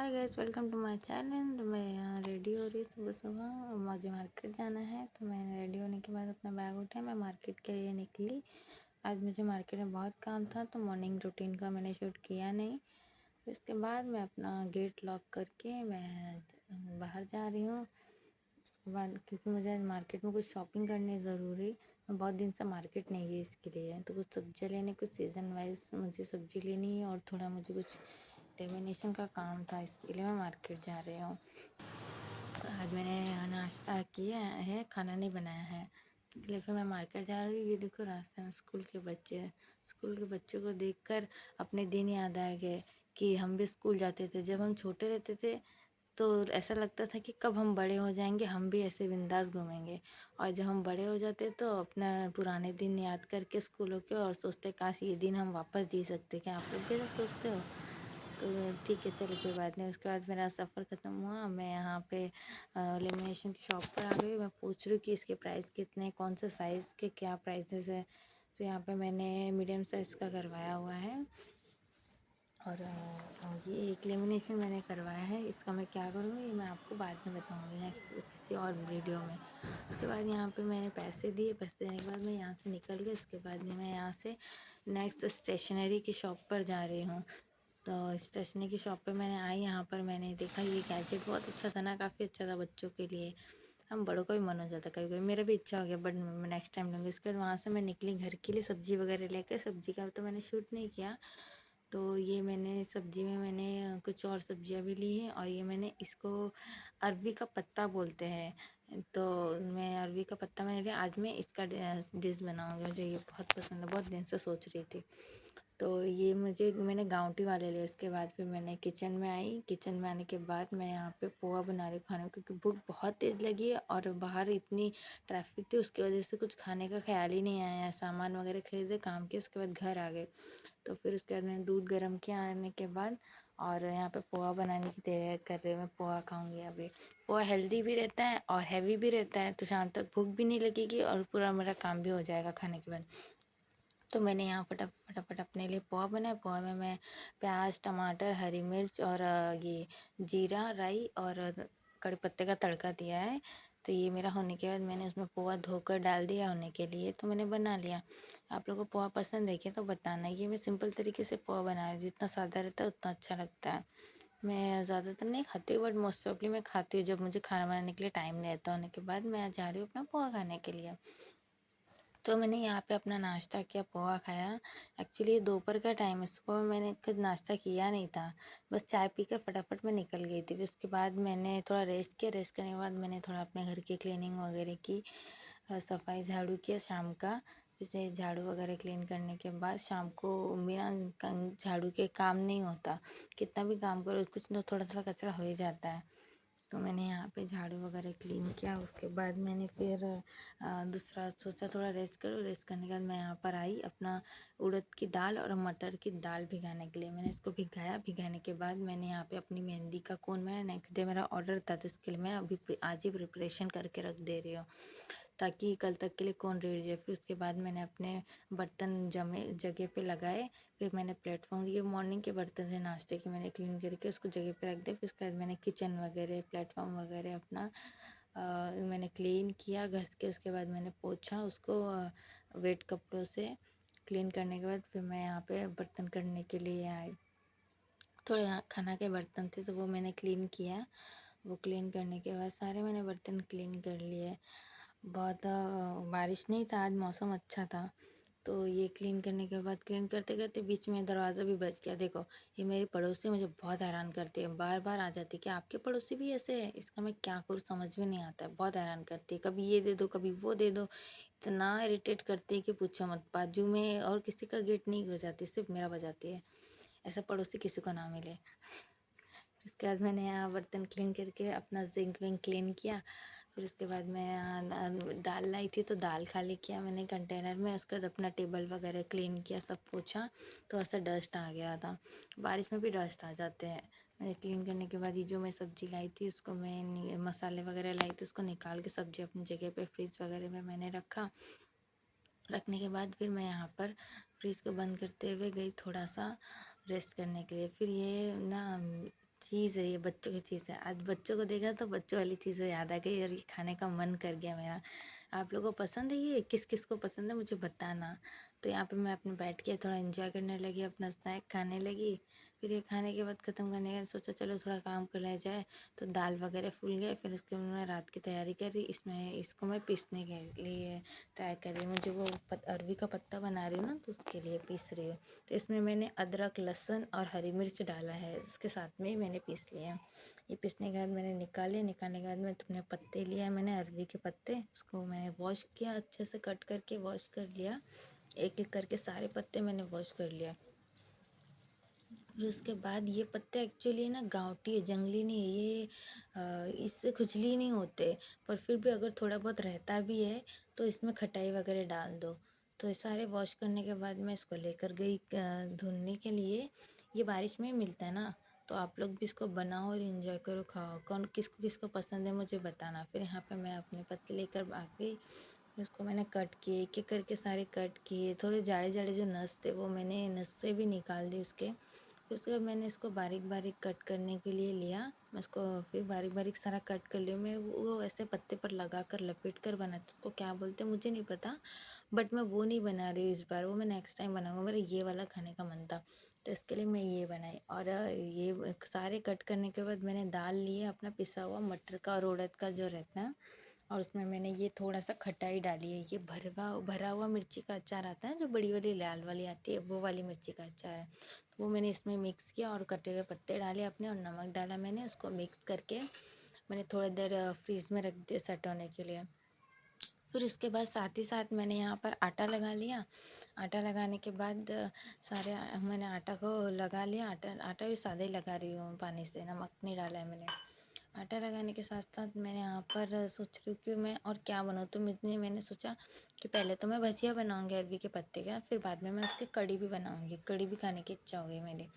Hi guys, welcome to my channel. मैं यहाँ ready हो रही सुबह सुबह, मुझे मार्केट जाना है। तो मैंने रेडी होने के बाद अपना बैग उठाया, मैं मार्केट के लिए निकली। आज मुझे मार्केट में बहुत काम था, तो मॉर्निंग रूटीन का मैंने शूट किया नहीं। फिर उसके बाद मैं अपना गेट लॉक करके मैं बाहर जा रही हूँ। उसके बाद क्योंकि मुझे आज मार्केट में कुछ शॉपिंग करनी ज़रूरी, मैं बहुत दिन से मार्केट नहीं गई इसके लिए। तो कुछ सब्जियाँ लेने, कुछ सीज़न वाइज मुझे सब्जी लेनी है और थोड़ा मुझे कुछ लेमिनेशन का काम था, इसके लिए मैं मार्केट जा रही हूँ। आज मैंने नाश्ता किया है, खाना नहीं बनाया है, इसके लिए फिर मैं मार्केट जा रही हूँ। ये देखो रास्ते में स्कूल के बच्चों को देखकर अपने दिन याद आ गए कि हम भी स्कूल जाते थे। जब हम छोटे रहते थे तो ऐसा लगता था कि कब हम बड़े हो जाएंगे, हम भी ऐसे बिंदास घूमेंगे। और जब हम बड़े हो जाते तो अपना पुराने दिन याद करके स्कूलों के और सोचते काश ये दिन हम वापस जी सकते। क्या आप लोग भी ऐसा सोचते हो? तो ठीक है, चलो कोई बात नहीं। उसके बाद मेरा सफ़र ख़त्म हुआ, मैं यहाँ पे लेमिनेशन की शॉप पर आ गई। मैं पूछ रही हूँ कि इसके प्राइस कितने, कौन से साइज़ के क्या प्राइसेस है। तो यहाँ पे मैंने मीडियम साइज़ का करवाया हुआ है और ये एक लेमिनेशन मैंने करवाया है। इसका मैं क्या करूँगी ये मैं आपको बाद में बताऊँगी नेक्स्ट किसी और वीडियो में। उसके बाद यहाँ पे मैंने पैसे दिए, पैसे देने के बाद मैं यहाँ से निकल गई। उसके बाद मैं यहाँ से नेक्स्ट स्टेशनरी की शॉप पर जा रही हूँ। तो स्टेशनरी की शॉप पे मैंने आई, यहाँ पर मैंने देखा ये गैजेट बहुत अच्छा था ना, काफ़ी अच्छा था बच्चों के लिए। हम बड़ों का भी मन हो जाता कभी कभी, मेरा भी इच्छा हो गया, बट मैं नेक्स्ट टाइम लूँगी। उसके बाद वहाँ से मैं निकली घर के लिए सब्ज़ी वगैरह लेकर। सब्ज़ी का तो मैंने शूट नहीं किया। तो ये मैंने सब्ज़ी में मैंने कुछ और सब्जियां भी ली हैं, और ये मैंने इसको अरवी का पत्ता बोलते हैं। तो मैं अरवी का पत्ता मैंने लिया। आज मैं इसका डिश बनाऊंगी, मुझे ये बहुत पसंद है, बहुत दिन से सोच रही थी। तो ये मैंने गाँवटी वाले लिए। उसके बाद फिर मैंने किचन में आई। किचन में आने के बाद मैं यहाँ पे पोहा बना रही हूँ खाने को, क्योंकि भूख बहुत तेज़ लगी है और बाहर इतनी ट्रैफिक थी, उसकी वजह से कुछ खाने का ख्याल ही नहीं आया। सामान वगैरह खरीदे काम के, उसके बाद घर आ गए। तो फिर उसके बाद मैंने दूध गर्म किया आने के बाद, और यहाँ पे पोहा बनाने की तैयारी कर रही हूँ। मैं पोहा खाऊंगी अभी। पोहा हेल्दी भी रहता है और हैवी भी रहता है, तो शाम तक भूख भी नहीं लगेगी और पूरा मेरा काम भी हो जाएगा खाने के बाद। तो मैंने यहाँ फटाफट अपने लिए पोहा बनाया। पोहा में मैं प्याज, टमाटर, हरी मिर्च और ये जीरा, राई और कड़ी पत्ते का तड़का दिया है। तो ये मेरा होने के बाद मैंने उसमें पोहा धोकर डाल दिया होने के लिए, तो मैंने बना लिया। आप लोगों को पोहा पसंद है क्या तो बताना। ये मैं सिंपल तरीके से पोहा बनाया, जितना सादा रहता है उतना अच्छा लगता है। मैं ज़्यादातर नहीं खाती हूँ, बट मोस्ट ऑफली मैं खाती हूँ जब मुझे खाना बनाने के लिए टाइम नहीं रहता। होने के बाद मैं जा रही हूँ अपना पोहा खाने के लिए। तो मैंने यहाँ पे अपना नाश्ता किया, पोहा खाया। एक्चुअली ये दोपहर का टाइम है, सुबह में मैंने कुछ नाश्ता किया नहीं था, बस चाय पीकर फटाफट मैं निकल गई थी। फिर उसके बाद मैंने थोड़ा रेस्ट किया। रेस्ट करने के बाद मैंने थोड़ा अपने घर की क्लीनिंग वगैरह की, सफाई झाड़ू किया शाम का। फिर से झाड़ू वगैरह क्लीन करने के बाद शाम को बिना झाड़ू के काम नहीं होता, कितना भी काम करो कुछ ना थोड़ा थोड़ा कचरा हो ही जाता है। तो मैंने यहाँ पे झाड़ू वगैरह क्लीन किया। उसके बाद मैंने फिर दूसरा सोचा थोड़ा रेस्ट करो। रेस्ट करने के बाद मैं यहाँ पर आई अपना उड़द की दाल और मटर की दाल भिगाने के लिए। मैंने इसको भिगाया। भिगाने के बाद मैंने यहाँ पे अपनी मेहंदी का कोन, मैंने नेक्स्ट डे मेरा ऑर्डर था, तो इसके लिए मैं अभी आज ही प्रिपरेशन करके रख दे रही हूँ, ताकि कल तक के लिए कौन रेडी जाए। फिर उसके बाद मैंने अपने बर्तन जमे जगह पे लगाए। फिर मैंने प्लेटफॉर्म, ये मॉर्निंग के बर्तन थे नाश्ते के, मैंने क्लीन करके उसको जगह पे रख दिया। फिर उसके बाद मैंने किचन वगैरह, प्लेटफॉर्म वगैरह अपना मैंने क्लीन किया घस के। उसके बाद मैंने पोछा उसको वेट कपड़ों से। क्लीन करने के बाद फिर मैं यहाँ पे बर्तन करने के लिए आई। थोड़े खाना के बर्तन थे तो वो मैंने क्लीन किया। वो क्लीन करने के बाद सारे मैंने बर्तन क्लीन कर लिए। बहुत बारिश नहीं था आज, मौसम अच्छा था। तो ये क्लीन करने के बाद, क्लीन करते करते बीच में दरवाज़ा भी बच गया। देखो ये मेरी पड़ोसी मुझे बहुत हैरान करती है, बार बार आ जाती है कि आपके पड़ोसी भी ऐसे है। इसका मैं क्या करूँ समझ में नहीं आता है, बहुत हैरान करती है, कभी ये दे दो कभी वो दे दो। इतना इरिटेट करती है कि पूछो मत। बाजू में और किसी का गेट नहीं बजाती, सिर्फ मेरा बजाती है। ऐसा पड़ोसी किसी को ना मिले। उसके बाद मैंने यहाँ बर्तन क्लीन करके अपना जिंक विंक क्लीन किया। फिर उसके बाद मैं यहाँ दाल लाई थी तो दाल खाली किया मैंने कंटेनर में। उसके बाद अपना टेबल वगैरह क्लीन किया, सब पोछा। तो ऐसा डस्ट आ गया था, बारिश में भी डस्ट आ जाते हैं। मैंने क्लीन करने के बाद ये जो मैं सब्ज़ी लाई थी उसको मैं मसाले वगैरह लाई थी उसको निकाल के सब्ज़ी अपनी जगह पे फ्रिज वगैरह में मैंने रखा। रखने के बाद फिर मैं यहाँ पर फ्रिज को बंद करते हुए गई थोड़ा सा रेस्ट करने के लिए। फिर ये ना चीज़ है, ये बच्चों की चीज़ है। आज बच्चों को देखा तो बच्चों वाली चीज़ें याद आ गई और ये खाने का मन कर गया मेरा। आप लोगों को पसंद है ये? किस-किस को पसंद है मुझे बताना। तो यहाँ पे मैं अपने बैठ के थोड़ा एन्जॉय करने लगी, अपना स्नैक खाने लगी। फिर ये खाने के बाद ख़त्म करने के बाद सोचा चलो थोड़ा काम कर लिया जाए। तो दाल वगैरह फूल गए, फिर उसके बाद मैं रात की तैयारी करी। इसमें इसको मैं पीसने के लिए तैयार कर रही हूँ। मुझे वो अरवी का पत्ता बना रही हूँ ना, तो उसके लिए पीस रही हूँ। तो इसमें मैंने अदरक, लहसुन और हरी मिर्च डाला है, उसके साथ में ही मैंने पीस लिया। ये पीसने के बाद मैंने निकालने के बाद मैं तुमने पत्ते लिया, मैंने अरवी के पत्ते, उसको मैंने वॉश किया, अच्छे से कट करके वॉश कर लिया। एक एक करके सारे पत्ते मैंने वॉश कर लिया। फिर उसके बाद ये पत्ते एक्चुअली ना गाँवटी है, जंगली नहीं है ये। इससे खुजली नहीं होते, पर फिर भी अगर थोड़ा बहुत रहता भी है तो इसमें खटाई वगैरह डाल दो। तो ये सारे वॉश करने के बाद मैं इसको लेकर गई धुलने के लिए। ये बारिश में ही मिलता है ना, तो आप लोग भी इसको बनाओ और इन्जॉय करो, खाओ। कौन किसको किसको पसंद है मुझे बताना। फिर यहाँ पे मैं अपने पत्ते लेकर आ गई। इसको मैंने कट किए, एक एक करके सारे कट किए। थोड़े जाड़े जाड़े जो नस थे वो मैंने नस से भी निकाल दी उसके। फिर उसके बाद मैंने इसको बारीक बारीक कट करने के लिए लिया। मैं इसको फिर बारीक बारीक सारा कट कर लिया। मैं वो ऐसे पत्ते पर लगा कर लपेट कर बनाती, उसको क्या बोलते हैं मुझे नहीं पता, बट मैं वो नहीं बना रही हूँ इस बार, वो मैं नेक्स्ट टाइम बनाऊँगा। मेरा ये वाला खाने का मन था, तो इसके लिए मैं ये बनाई। और ये सारे कट करने के बाद मैंने दाल लिए अपना पिसा हुआ मटर का और उड़द का जो रहता है, और उसमें मैंने ये थोड़ा सा खटाई डाली है। ये भरा हुआ मिर्ची का अचार आता है, जो बड़ी वाली लाल वाली आती है, वो वाली मिर्ची का अचार है। तो वो मैंने इसमें मिक्स किया और कटे हुए पत्ते डाले अपने और नमक डाला मैंने। उसको मिक्स करके मैंने थोड़ी देर फ्रीज में रख दिया सेट होने के लिए। फिर उसके बाद साथ ही साथ मैंने यहाँ पर आटा लगा लिया। आटा लगाने के बाद मैंने आटा को लगा लिया। आटा आटा भी सादा ही लगा रही हूँ, पानी से, नमक नहीं डाला है मैंने। आटा लगाने के साथ साथ मैंने यहाँ पर सोच रही हूँ कि मैं और क्या बनाऊँ, तो मैंने सोचा कि पहले तो मैं भजिया बनाऊँगी अरबी के पत्ते का, फिर बाद में मैं उसकी कड़ी भी बनाऊँगी। कड़ी भी खाने की इच्छा हो गई मेरी।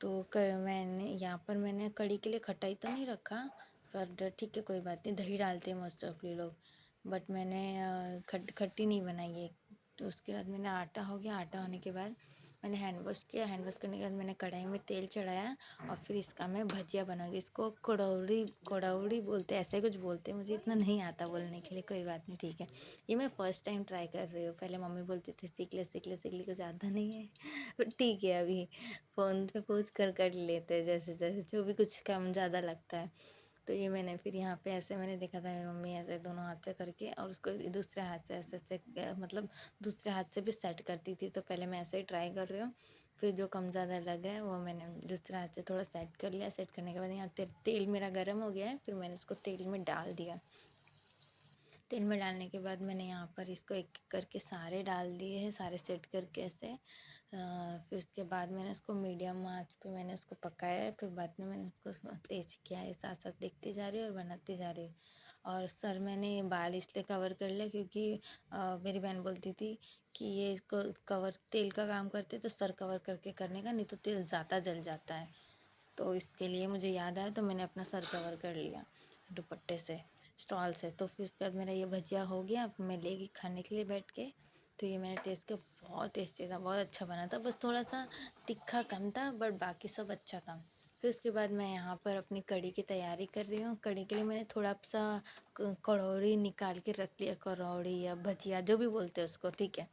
तो मैंने यहाँ पर मैंने कड़ी के लिए खटाई तो नहीं रखा, पर ठीक है कोई बात नहीं, दही डालते हैं मोस्ट ऑफली लोग, बट मैंने खट्टी नहीं बनाई है। तो उसके बाद मैंने आटा हो गया। आटा होने के बाद मैंने हैंड वॉश किया। हैंड वॉश करने के बाद मैंने कढ़ाई में तेल चढ़ाया और फिर इसका मैं भजिया बनाऊंगी। इसको कड़ौड़ी कड़ौड़ी बोलते हैं, ऐसे कुछ बोलते हैं, मुझे इतना नहीं आता बोलने के लिए, कोई बात नहीं, ठीक है। ये मैं फ़र्स्ट टाइम ट्राई कर रही हूँ। पहले मम्मी बोलती थी सीख ले सीख ले सीख ले, कुछ आता नहीं है। बट ठीक है, अभी फ़ोन पे पूछ कर लेते हैं, जैसे जैसे जो भी कुछ कम ज़्यादा लगता है। तो ये मैंने फिर यहाँ पे ऐसे मैंने देखा था मेरी मम्मी ऐसे दोनों हाथ से करके, और उसको दूसरे हाथ से ऐसे ऐसे मतलब दूसरे हाथ से भी सेट करती थी। तो पहले मैं ऐसे ही ट्राई कर रही हूँ, फिर जो कम ज़्यादा लग रहा है वो मैंने दूसरे हाथ से थोड़ा सेट कर लिया। सेट करने के बाद यहाँ तेल मेरा गर्म हो गया है, फिर मैंने उसको तेल में डाल दिया। तेल में डालने के बाद मैंने यहाँ पर इसको एक एक करके सारे डाल दिए हैं, सारे सेट करके ऐसे। फिर उसके बाद मैंने उसको मीडियम आंच पे मैंने उसको पकाया है। फिर बाद में मैंने उसको तेज किया है, साथ साथ देखती जा रही हूँ और बनाती जा रही हूँ। और सर मैंने बाल इसलिए कवर कर लिया क्योंकि मेरी बहन बोलती थी कि ये इसको कवर तेल का काम करते तो सर कवर करके करने का, नहीं तो तेल ज़्यादा जल जाता है। तो इसके लिए मुझे याद आया तो मैंने अपना सर कवर कर लिया दुपट्टे से, स्टॉल से। तो फिर उसके बाद मेरा ये भजिया हो गया, अब मैं लेगी खाने के लिए बैठ के। तो ये मैंने टेस्ट किया, बहुत टेस्टी था, बहुत अच्छा बना था, बस थोड़ा सा तीखा कम था, बट बाकी सब अच्छा था। फिर उसके बाद मैं यहाँ पर अपनी कढ़ी की तैयारी कर रही हूँ। कढ़ी के लिए मैंने थोड़ा सा कड़ौड़ी निकाल के रख लिया, कड़ौड़ी या भजिया जो भी बोलते हैं उसको, ठीक है।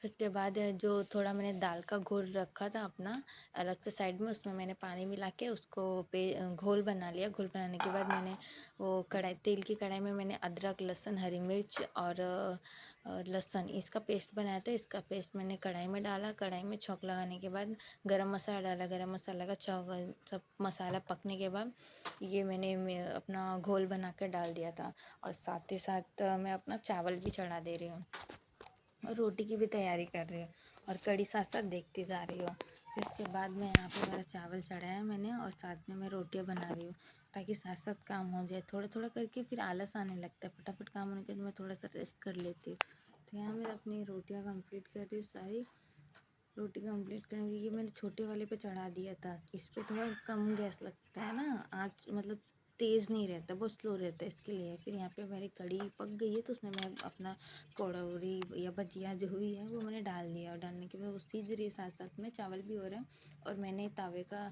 फिर उसके बाद जो थोड़ा मैंने दाल का घोल रखा था अपना अलग से साइड में, उसमें मैंने पानी मिला के उसको घोल बना लिया। घोल बनाने के बाद मैंने वो तेल की कढ़ाई में मैंने अदरक, लहसुन, हरी मिर्च और लहसुन इसका पेस्ट बनाया था। इसका पेस्ट मैंने कढ़ाई में डाला। कढ़ाई में छौंक लगाने के बाद गरम मसाला डाला। गरम मसाला का छौंक सब मसाला पकने के बाद ये मैंने अपना घोल बना कर डाल दिया था। और साथ ही साथ मैं अपना चावल भी चढ़ा दे रही हूँ और रोटी की भी तैयारी कर रही हूँ और कढ़ी साथ साथ देखती जा रही हूँ। फिर उसके बाद मैं यहाँ पे मेरा चावल चढ़ाया मैंने और साथ में मैं रोटियाँ बना रही हूँ, ताकि साथ साथ काम हो जाए। थोड़ा थोड़ा करके फिर आलस आने लगता है, फटाफट काम होने के बाद मैं थोड़ा सा रेस्ट कर लेती हूँ। तो यहाँ मैं अपनी रोटियाँ कंप्लीट कर रही हूँ सारी। रोटी कंप्लीट करने के लिए मैंने छोटे वाले पे चढ़ा दिया था। इस पे थोड़ा कम गैस लगता है ना, आँच मतलब तेज़ नहीं रहता, बहुत स्लो रहता है, इसके लिए। फिर यहाँ पे मेरी कढ़ी पक गई है, तो उसमें मैं अपना कौड़ौरी या भजिया जो भी है वो मैंने डाल दिया, और डालने के बाद वो सीज रही है, साथ साथ में चावल भी हो रहा है। और मैंने तवे का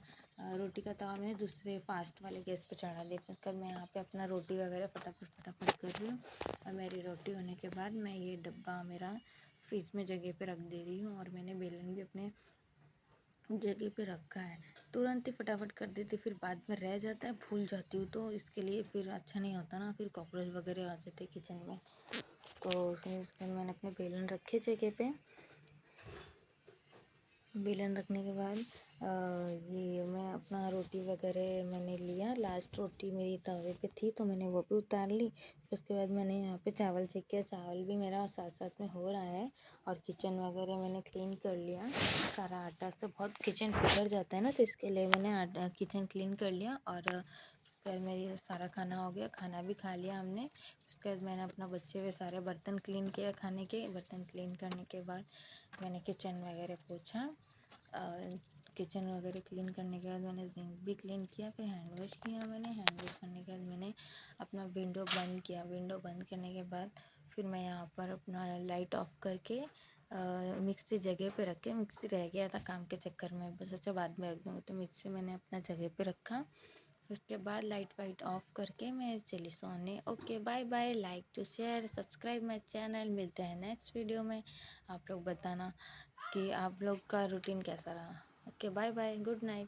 रोटी का तवा मैंने दूसरे फास्ट वाले गैस पे चढ़ा दिया। फिर उसके बाद मैं यहाँ पे अपना रोटी वगैरह फटाफट फटाफट कर रही हूँ। और मेरी रोटी होने के बाद मैं ये डब्बा मेरा फ्रिज में जगह पे रख दे रही हूँ, और मैंने बेलन भी अपने जगह पे रखा है। तुरंत ही फटाफट कर देती, फिर बाद में रह जाता है, भूल जाती हूँ, तो इसके लिए फिर अच्छा नहीं होता ना, फिर कॉकरोच वगैरह आ जाते किचन में। तो फिर उसके बाद मैंने अपने बेलन रखे जगह पे। बेलन रखने के बाद ये मैं अपना रोटी वगैरह मैंने लिया, लास्ट रोटी मेरी तवे पे थी तो मैंने वो भी उतार ली। फिर उसके बाद मैंने यहाँ पे चावल चेक किया, चावल भी मेरा साथ साथ में हो रहा है। और किचन वगैरह मैंने क्लीन कर लिया, सारा आटा से बहुत किचन बिगड़ जाता है ना, तो इसके लिए मैंने किचन क्लीन कर लिया। और उसके बाद मेरी सारा खाना हो गया, खाना भी खा लिया हमने। उसके बाद मैंने अपना बच्चे हुए सारे बर्तन क्लीन किया, खाने के बर्तन क्लीन करने के बाद मैंने किचन वगैरह पोछा। किचन वगैरह क्लीन करने के बाद मैंने जिंक भी क्लीन किया, फिर हैंड वॉश किया। मैंने हैंड वॉश करने के बाद मैंने अपना विंडो बंद किया। विंडो बंद करने के बाद फिर मैं यहाँ पर अपना लाइट ऑफ करके मिक्सी जगह पे रख के, मिक्सी रह गया था काम के चक्कर में, बस अच्छा बाद में रख दूँगी, तो मिक्सी मैंने अपना जगह पे रखा। फिर उसके बाद लाइट वाइट ऑफ करके मैं चली सोने। Okay, bye bye, like to share subscribe my channel. मिलते हैं नेक्स्ट वीडियो में। आप लोग बताना कि आप लोग का रूटीन कैसा रहा। Okay, bye bye, good night.